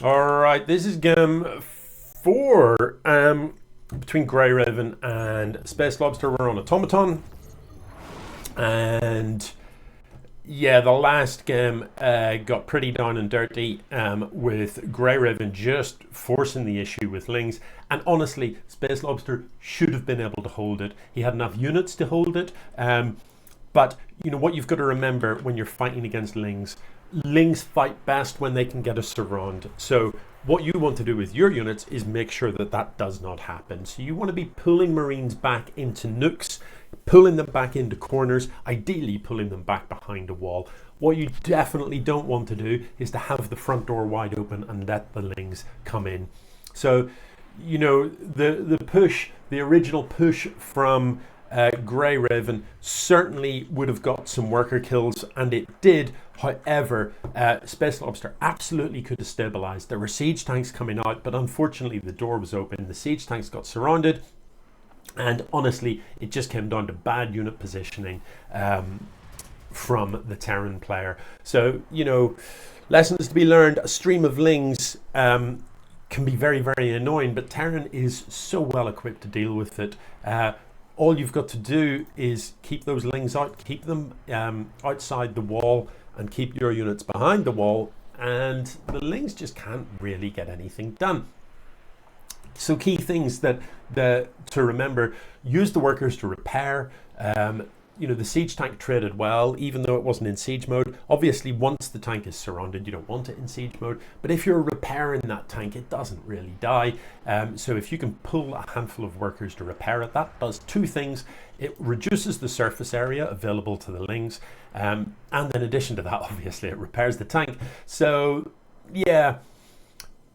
All right, this is game 4 between GreyRavon and SpaceLobster. We're on Automaton, and yeah, the last game got pretty down and dirty with GreyRavon just forcing the issue with Lings. And honestly, SpaceLobster should have been able to hold it. He had enough units to hold it. But you know what you've got to remember when you're fighting against Lings. Lings fight best when they can get a surround. So what you want to do with your units is make sure that that does not happen. So you want to be pulling Marines back into nukes, pulling them back into corners, ideally pulling them back behind a wall. What you definitely don't want to do is to have the front door wide open and let the Lings come in. So, you know, the push, the original push from GreyRavon certainly would have got some worker kills, and it did. However, SpaceLobster absolutely could have stabilized. There were siege tanks coming out, but unfortunately the door was open. The siege tanks got surrounded, and honestly, it just came down to bad unit positioning from the Terran player. So, you know, lessons to be learned. A stream of Lings can be very, very annoying, but Terran is so well equipped to deal with it. All you've got to do is keep those Lings out, keep them outside the wall, and keep your units behind the wall, and the Lings just can't really get anything done. So key things that to remember: use the workers to repair. You know, the siege tank traded well, even though it wasn't in siege mode. Obviously, once the tank is surrounded, you don't want it in siege mode. But if you're repairing that tank, it doesn't really die. So if you can pull a handful of workers to repair it, that does two things. It reduces the surface area available to the Lings. And in addition to that, obviously, it repairs the tank. So, yeah,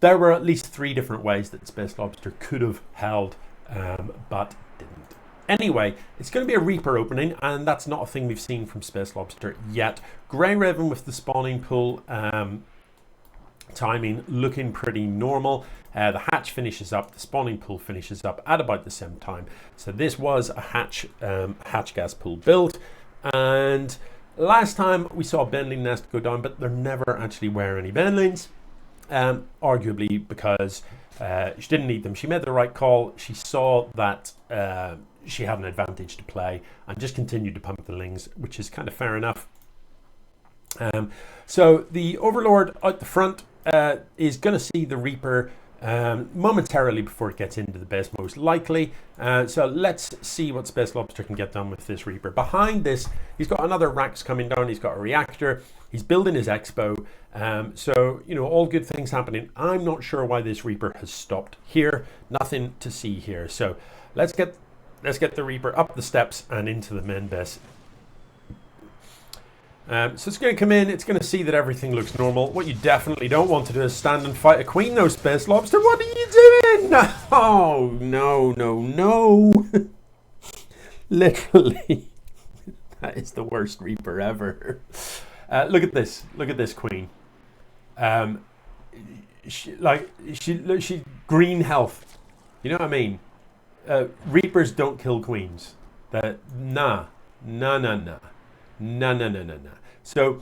there were at least 3 different ways that SpaceLobster could have held, but didn't. Anyway, it's going to be a Reaper opening, and that's not a thing we've seen from SpaceLobster yet. GreyRavon with the spawning pool timing looking pretty normal. The hatch finishes up, the spawning pool finishes up at about the same time. So this was a hatch gas pool build, and last time we saw a Benling nest go down, but there never actually were any Benlings, arguably because she didn't need them. She made the right call. She saw that she had an advantage to play and just continued to pump the Lings, which is kind of fair enough. So the Overlord out the front is going to see the Reaper momentarily before it gets into the base, most likely. So let's see what SpaceLobster can get done with this Reaper. Behind this, he's got another Rax coming down. He's got a reactor. He's building his Expo. So, you know, all good things happening. I'm not sure why this Reaper has stopped here. Nothing to see here. So let's get the Reaper up the steps and into the main base. So it's going to come in, it's going to see that everything looks normal. What you definitely don't want to do is stand and fight a queen, though, SpaceLobster. What are you doing? No, no, no, no. Literally, that is the worst Reaper ever. Look at this. Look at this queen. She green health. You know what I mean? Reapers don't kill queens. Nah. So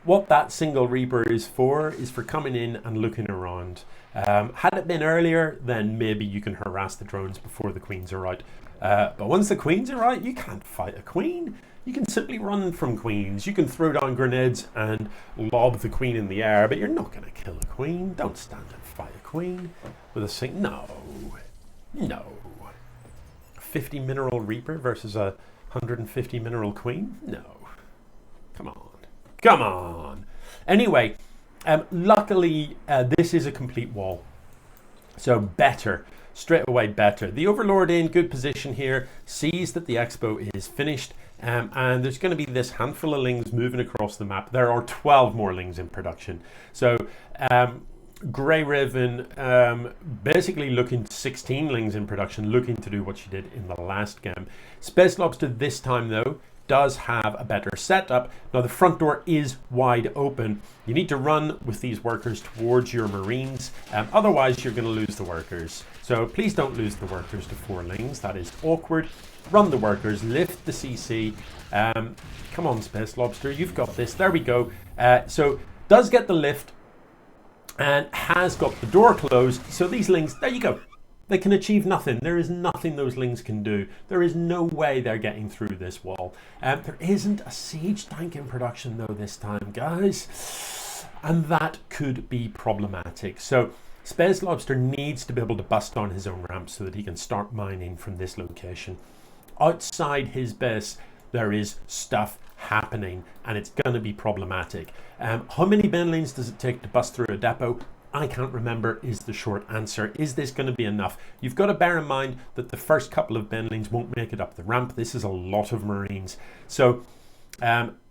what that single Reaper is for coming in and looking around. Had it been earlier, then maybe you can harass the drones before the queens are out. But once the queens are out, you can't fight a queen. You can simply run from queens. You can throw down grenades and lob the queen in the air, but you're not going to kill a queen. Don't stand and fight a queen with a sing. No. 50 mineral Reaper versus a 150 mineral queen? No. Come on. Anyway, luckily this is a complete wall. So better. Straight away better. The Overlord in good position here, sees that the Expo is finished, and there's going to be this handful of Lings moving across the map. There are 12 more Lings in production. So GreyRavon basically looking 16 Lings in production, looking to do what she did in the last game. SpaceLobster this time, though, does have a better setup. Now the front door is wide open. You need to run with these workers towards your Marines, otherwise you're going to lose the workers. So please don't lose the workers to 4 Lings. That is awkward. Run the workers, lift the CC. Come on, SpaceLobster, you've got this. There we go. So does get the lift. and has got the door closed. So these lings, there you go. They can achieve nothing. There is nothing those lings can do. There is no way they're getting through this wall. There isn't a siege tank in production though this time, guys. And that could be problematic. So SpaceLobster needs to be able to bust down his own ramp so that he can start mining from this location. Outside his base, there is stuff happening and it's going to be problematic. How many banelings does it take to bust through a depot? I can't remember is the short answer. Is this going to be enough? You've got to bear in mind that the first couple of banelings won't make it up the ramp. This is a lot of Marines. So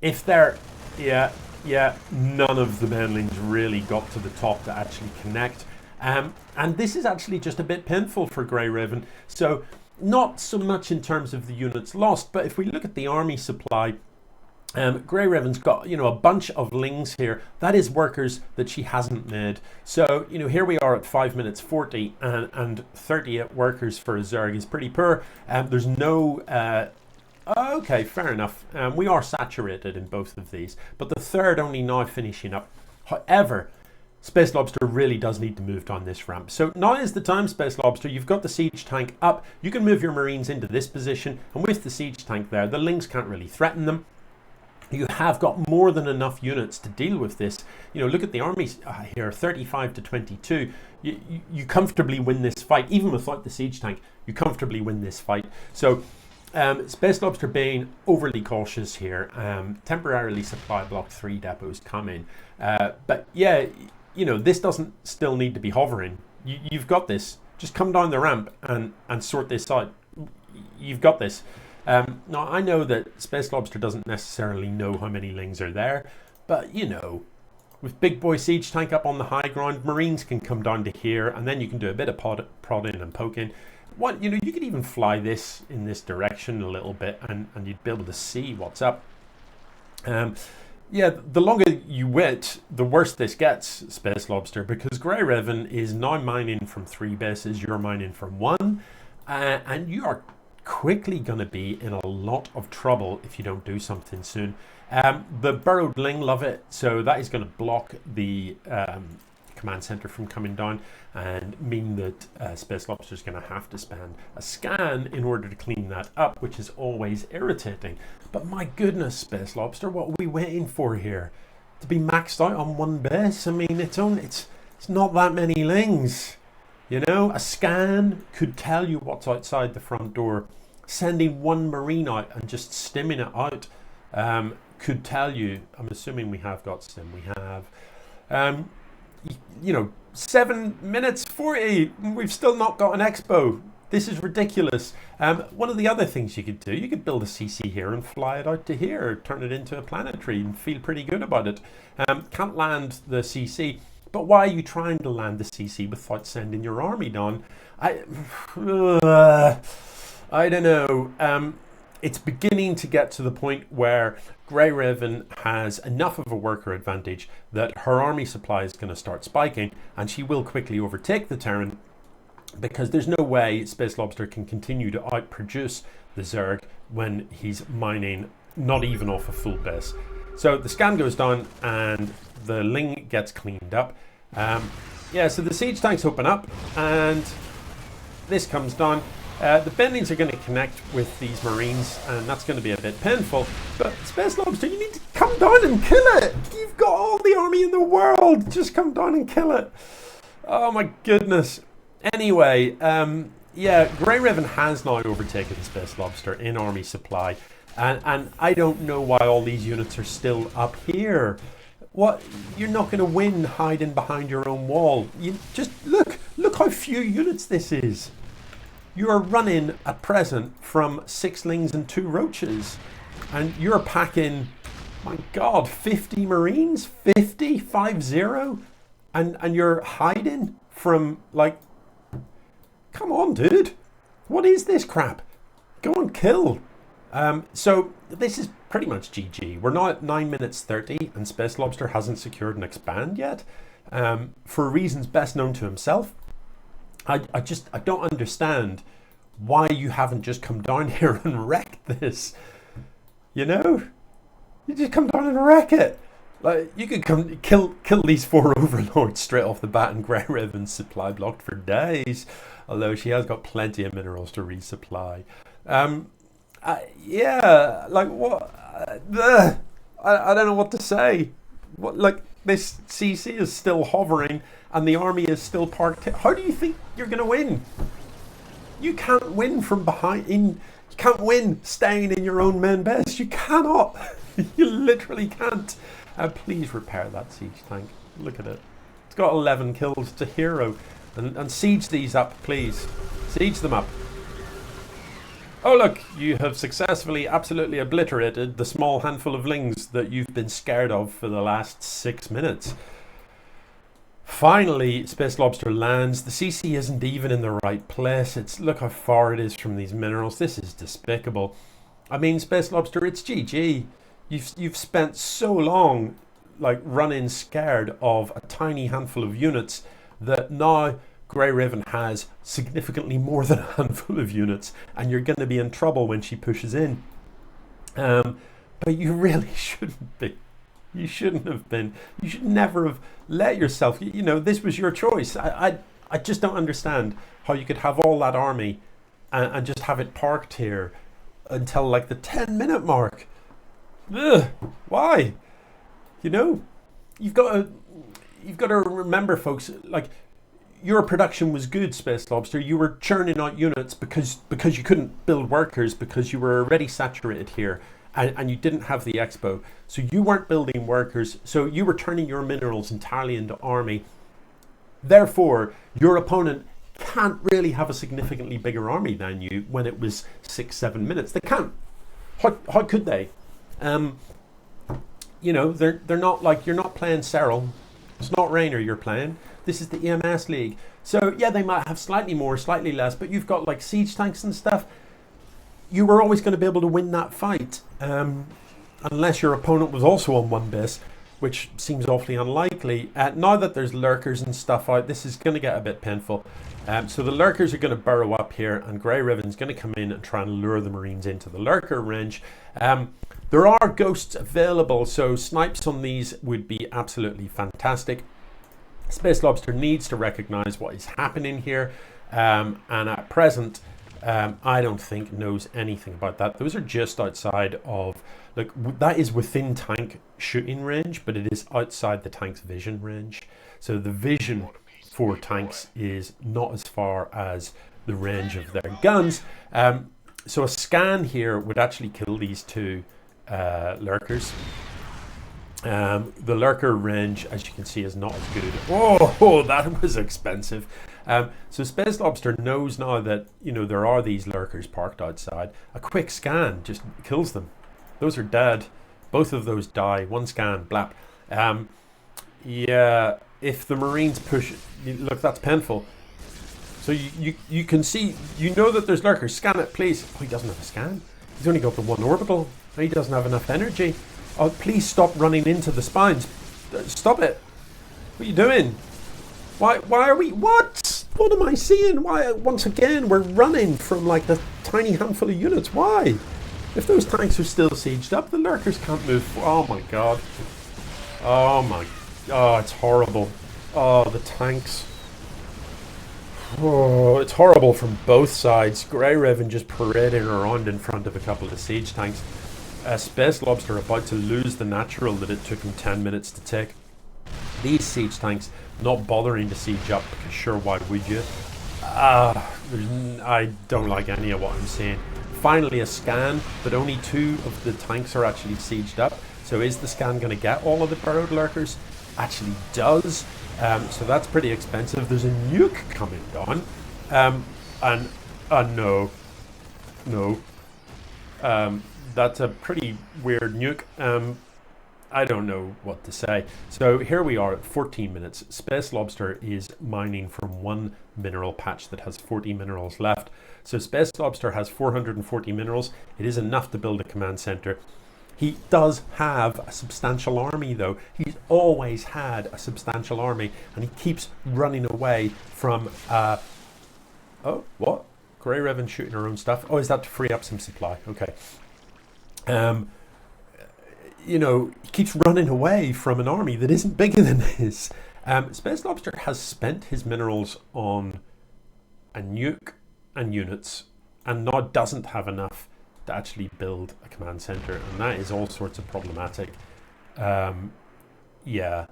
if they're, none of the banelings really got to the top to actually connect. And this is actually just a bit painful for GreyRavon. So not so much in terms of the units lost, but if we look at the army supply, GreyRavon's got, a bunch of lings here. That is workers that she hasn't made. So, here we are at 5 minutes 40 and 38 workers for a Zerg is pretty poor. There's no... okay, fair enough. We are saturated in both of these, but the third only now finishing up. However, SpaceLobster really does need to move down this ramp. So now is the time, SpaceLobster. You've got the siege tank up. You can move your Marines into this position, and with the siege tank there, the lings can't really threaten them. You have got more than enough units to deal with this. Look at the armies here, 35 to 22. You comfortably win this fight, even without the siege tank. You comfortably win this fight. So SpaceLobster being overly cautious here. Temporarily supply block 3 depots coming. But yeah, this doesn't still need to be hovering. You've got this. Just come down the ramp and sort this out. You've got this. Now, I know that SpaceLobster doesn't necessarily know how many lings are there, but with Big Boy Siege Tank up on the high ground, Marines can come down to here, and then you can do a bit of prodding and poking. You could even fly this in this direction a little bit, and you'd be able to see what's up. Yeah, the longer you wait, the worse this gets, SpaceLobster, because GreyRavon is now mining from 3 bases, you're mining from 1, and you are quickly going to be in a lot of trouble if you don't do something soon. The burrowed ling love it, so that is going to block the command center from coming down and mean that SpaceLobster is going to have to spend a scan in order to clean that up, which is always irritating. But my goodness, SpaceLobster, what are we waiting for here? To be maxed out on 1 base? I mean, it's not that many lings. A scan could tell you what's outside the front door. Sending 1 Marine out and just stimming it out could tell you. I'm assuming we have got stim. We have, 7 minutes 40. We've still not got an expo. This is ridiculous. One of the other things you could do, you could build a CC here and fly it out to here, turn it into a planetary and feel pretty good about it. Can't land the CC. But why are you trying to land the CC without sending your army down? I don't know. It's beginning to get to the point where GreyRavon has enough of a worker advantage that her army supply is going to start spiking, and she will quickly overtake the Terran, because there's no way SpaceLobster can continue to outproduce the Zerg when he's mining not even off a full base. So the scan goes down and the ling gets cleaned up. So the siege tanks open up and this comes down. The bendings are going to connect with these Marines, and that's going to be a bit painful. But SpaceLobster, you need to come down and kill it. You've got all the army in the world. Just come down and kill it. Oh my goodness. Anyway, GreyRavon has now overtaken SpaceLobster in army supply. And I don't know why all these units are still up here. What? You're not going to win hiding behind your own wall. You just look how few units this is. You are running at present from 6 lings and 2 roaches, and you're packing, my God, 50 Marines, 50, and you're hiding from, like, come on, dude. What is this crap? Go and kill. So this is pretty much GG. We're now at 9 minutes 30 and SpaceLobster hasn't secured an expand yet, for reasons best known to himself. I don't understand why you haven't just come down here and wrecked this. You just come down and wreck it. Like, you could come kill these 4 overlords straight off the bat, and GreyRavon's supply blocked for days. Although she has got plenty of minerals to resupply. Yeah, like what? I don't know what to say. What, like, this CC is still hovering and the army is still parked. How do you think you're going to win? You can't win from behind. You can't win staying in your own main base. You cannot. You literally can't. Please repair that siege tank. Look at it. It's got 11 kills. It's a hero. And siege these up, please. Siege them up. Oh look, you have successfully absolutely obliterated the small handful of lings that you've been scared of for the last 6 minutes. Finally, SpaceLobster lands. The CC isn't even in the right place. Look how far it is from these minerals. This is despicable. I mean, SpaceLobster, it's GG. You've spent so long like running scared of a tiny handful of units that now GreyRavon has significantly more than a handful of units, and you're going to be in trouble when she pushes in. But you really shouldn't be. You shouldn't have been. You should never have let yourself. You know, this was your choice. I just don't understand how you could have all that army and just have it parked here until like the 10-minute mark. Ugh, why? You know, you've got to remember, folks. Like, your production was good, SpaceLobster. You were churning out units because you couldn't build workers, because you were already saturated here, and you didn't have the expo. So you weren't building workers. So you were turning your minerals entirely into army. Therefore, your opponent can't really have a significantly bigger army than you when it was 6-7 minutes. They can't. How could they? You know, they're not like, you're not playing Cyril. It's not Rainer you're playing. This is the EMS league. So yeah, they might have slightly more, slightly less, but you've got like siege tanks and stuff. You were always going to be able to win that fight, unless your opponent was also on one base, which seems awfully unlikely. Now that there's lurkers and stuff out, this is going to get a bit painful. So the lurkers are going to burrow up here, and GreyRavon's going to come in and try and lure the Marines into the lurker range. There are ghosts available, so snipes on these would be absolutely fantastic. SpaceLobster needs to recognize what is happening here, and at present I don't think knows anything about that. Those are just outside of, look, that is within tank shooting range, but it is outside the tank's vision range. So the vision for tanks is not as far as the range of their guns. So a scan here would actually kill these two lurkers. The lurker range, as you can see, is not as good. Oh, that was expensive. So SpaceLobster knows now that, you know, there are these lurkers parked outside. A quick scan just kills them. Those are dead. Both of those die. One scan, blap. Yeah, if the Marines push, look, that's painful. So you can see, you know that there's lurkers. Scan it, please. Oh, he doesn't have a scan. He's only got the one orbital. He doesn't have enough energy. Oh, please stop running into the spines. Stop it. What are you doing? Why are we... What am I seeing? Why, once again, we're running from like the tiny handful of units. Why? If those tanks are still sieged up, the lurkers can't move. Oh my god. Oh, it's horrible. Oh, the tanks. Oh, it's horrible from both sides. GreyRavon just parading around in front of a couple of siege tanks. SpaceLobster about to lose the natural that it took him 10 minutes to take. These siege tanks not bothering to siege up, because sure, why would you? I don't like any of what I'm seeing. Finally a scan, but only 2 of the tanks are actually sieged up. So is the scan going to get all of the burrowed lurkers? Actually does. So that's pretty expensive. There's a nuke coming down. No. That's a pretty weird nuke. I don't know what to say. So here we are at 14 minutes. SpaceLobster is mining from one mineral patch that has 40 minerals left. So SpaceLobster has 440 minerals. It is enough to build a command center. He does have a substantial army though. He's always had a substantial army, and he keeps running away from... oh, what? GreyRavon shooting her own stuff. Oh, is that to free up some supply? Okay. You know, he keeps running away from an army that isn't bigger than his. SpaceLobster has spent his minerals on a nuke and units, and now doesn't have enough to actually build a command center, and that is all sorts of problematic. Yeah,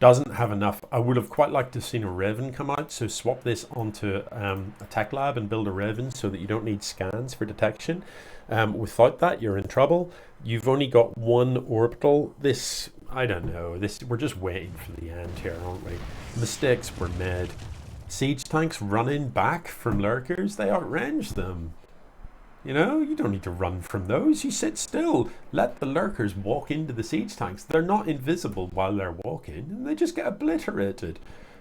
doesn't have enough. I would have quite liked to have seen a Raven come out, so swap this onto a tech lab and build a Raven so that you don't need scans for detection. Without that, you're in trouble. You've only got one orbital. This, I don't know, this, we're just waiting for the end here, aren't we? Mistakes were made. Siege tanks running back from lurkers, they outrange them. You know, you don't need to run from those. You sit still. Let the lurkers walk into the siege tanks. They're not invisible while they're walking, and they just get obliterated.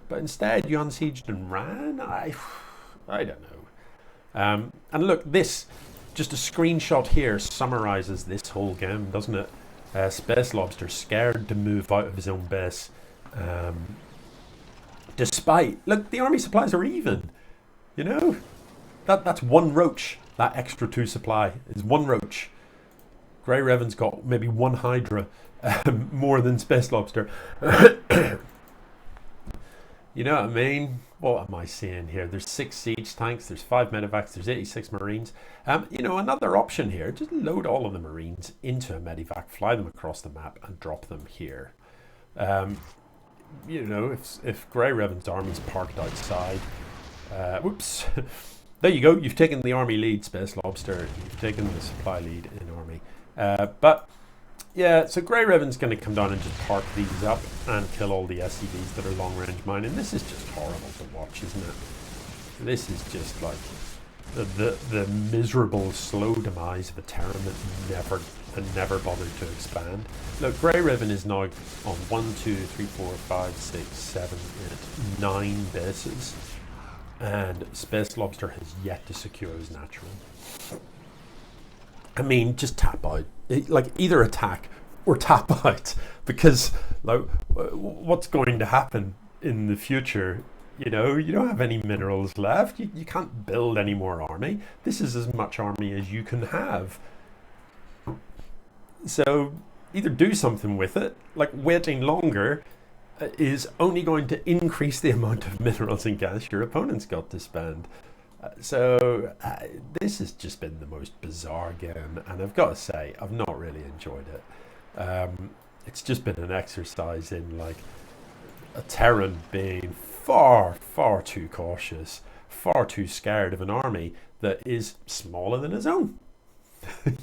But instead, you unsieged and ran? I don't know. And look, this, just a screenshot here, summarizes this whole game, doesn't it? SpaceLobster scared to move out of his own base. Despite, look, the army supplies are even. You know, that's one roach. That extra 2 supply is one roach. GreyRavon's got maybe 1 Hydra more than SpaceLobster. You know what I mean? What am I seeing here? There's 6 siege tanks, there's 5 medevacs, there's 86 marines. You know, another option here, just load all of the marines into a medevac, fly them across the map and drop them here. You know, if GreyRavon's army's parked outside, whoops. There you go, you've taken the army lead, SpaceLobster. You've taken the supply lead in army. But, yeah, so GreyRavon's going to come down and just park these up and kill all the SCVs that are long-range mining. This is just horrible to watch, isn't it? This is just like the miserable, slow demise of a Terran that never bothered to expand. Look, GreyRavon is now on 1, 2, 3, 4, 5, 6, 7, 8, 9 bases. And SpaceLobster has yet to secure his natural. I mean, just tap out. Like, either attack or tap out. Because, like, what's going to happen in the future? You know, you don't have any minerals left. You can't build any more army. This is as much army as you can have. So, either do something with it. Like, waiting longer is only going to increase the amount of minerals and gas your opponent's got to spend. This has just been the most bizarre game, and I've got to say, I've not really enjoyed it. It's just been an exercise in, like, a Terran being far, far too cautious, far too scared of an army that is smaller than his own.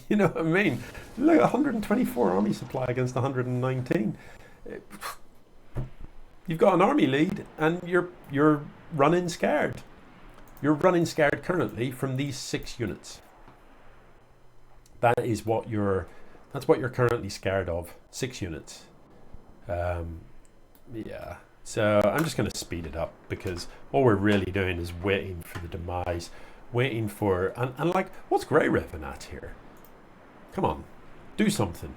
You know what I mean? Look, 124 army supply against 119. You've got an army lead, and you're running scared. You're running scared currently from these 6 units. That's what you're currently scared of. 6 units. Yeah. So I'm just going to speed it up, because all we're really doing is waiting for the demise, waiting for and like, what's GreyRavon at here? Come on, do something.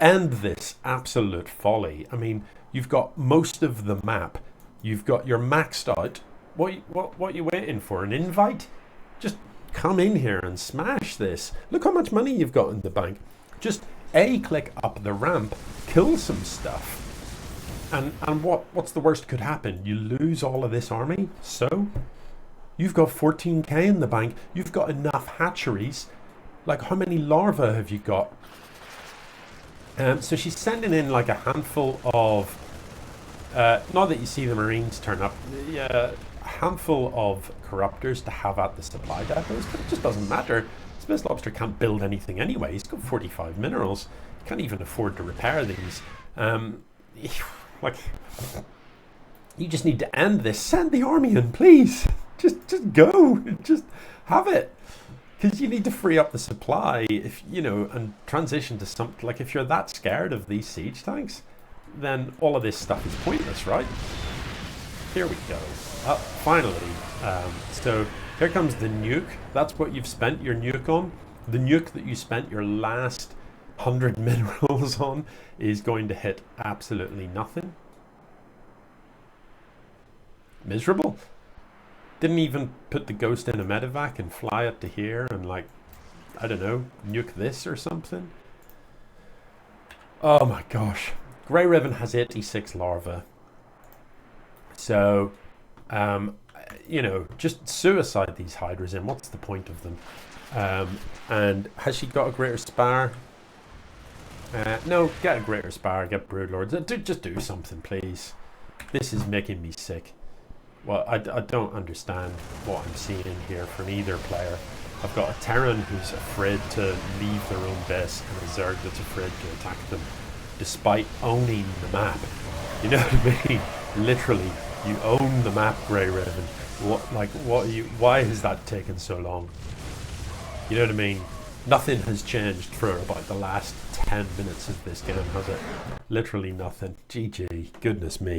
End this absolute folly. I mean, you've got most of the map. You've got your maxed out. What are you waiting for? An invite? Just come in here and smash this. Look how much money you've got in the bank. Just click up the ramp, kill some stuff. And what's the worst could happen? You lose all of this army. So you've got 14k in the bank. You've got enough hatcheries. Like, how many larvae have you got? So she's sending in like a handful of, now that you see the Marines turn up, a handful of corruptors to have at the supply depots, but it just doesn't matter. SpaceLobster can't build anything anyway. He's got 45 minerals. He can't even afford to repair these. Like, you just need to end this. Send the army in, please. Just go. Just have it. Because you need to free up the supply, if you know, and transition to something. Like, if you're that scared of these siege tanks, then all of this stuff is pointless, right? Here we go. Finally. So here comes the nuke. That's what you've spent your nuke on. The nuke that you spent your last 100 minerals on is going to hit absolutely nothing. Miserable. Didn't even put the ghost in a medevac and fly up to here and, like, I don't know, nuke this or something. Oh my gosh. GreyRavon has 86 larvae. So, um, you know, just suicide these hydras in. What's the point of them? And has she got a greater spire? No, get a greater spire, get broodlords. Just do something, please. This is making me sick. Well, I don't understand what I'm seeing here from either player. I've got a Terran who's afraid to leave their own base and a Zerg that's afraid to attack them, despite owning the map. You know what I mean? Literally, you own the map, GreyRavon. Why has that taken so long? You know what I mean? Nothing has changed for about the last 10 minutes of this game, has it? Literally nothing. GG. Goodness me.